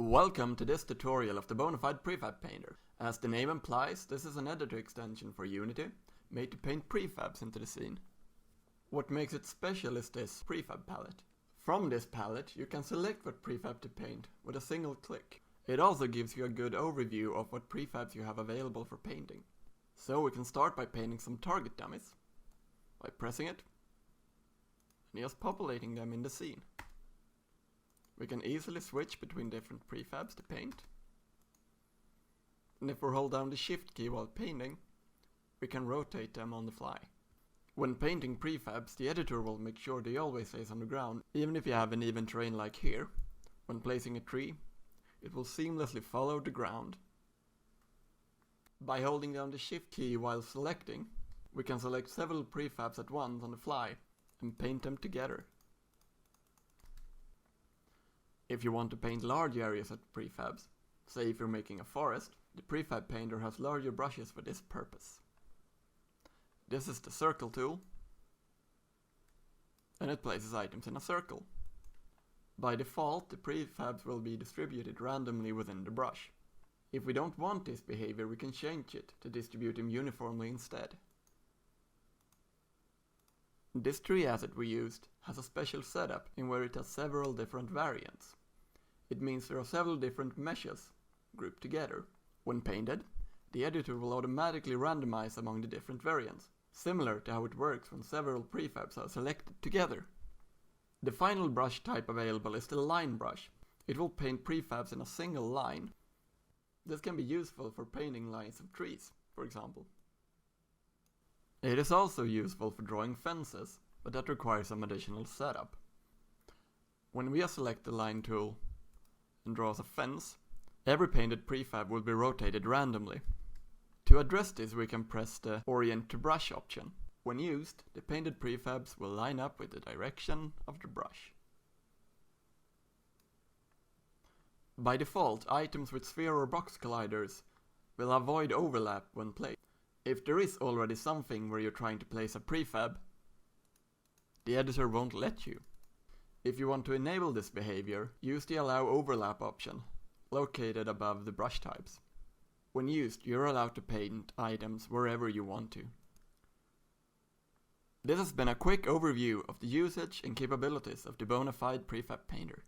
Welcome to this tutorial of the BonaFide Prefab Painter. As the name implies, this is an editor extension for Unity, made to paint prefabs into the scene. What makes it special is this prefab palette. From this palette, you can select what prefab to paint with a single click. It also gives you a good overview of what prefabs you have available for painting. So we can start by painting some target dummies, by pressing it, and just populating them in the scene. We can easily switch between different prefabs to paint. And if we hold down the shift key while painting, we can rotate them on the fly. When painting prefabs, the editor will make sure they always stays on the ground, even if you have an even terrain like here. When placing a tree, it will seamlessly follow the ground. By holding down the shift key while selecting, we can select several prefabs at once on the fly and paint them together. If you want to paint large areas of prefabs, say if you're making a forest, the Prefab Painter has larger brushes for this purpose. This is the circle tool, and it places items in a circle. By default, the prefabs will be distributed randomly within the brush. If we don't want this behavior, we can change it to distribute them uniformly instead. This tree asset we used has a special setup in where it has several different variants. It means there are several different meshes grouped together. When painted, the editor will automatically randomize among the different variants, similar to how it works when several prefabs are selected together. The final brush type available is the line brush. It will paint prefabs in a single line. This can be useful for painting lines of trees, for example. It is also useful for drawing fences, but that requires some additional setup. When we select the line tool and draws a fence, every painted prefab will be rotated randomly. To address this, we can press the Orient to Brush option. When used, the painted prefabs will line up with the direction of the brush. By default, items with sphere or box colliders will avoid overlap when placed. If there is already something where you're trying to place a prefab, the editor won't let you. If you want to enable this behavior, use the Allow Overlap option, located above the brush types. When used, you're allowed to paint items wherever you want to. This has been a quick overview of the usage and capabilities of the BonaFide Prefab Painter.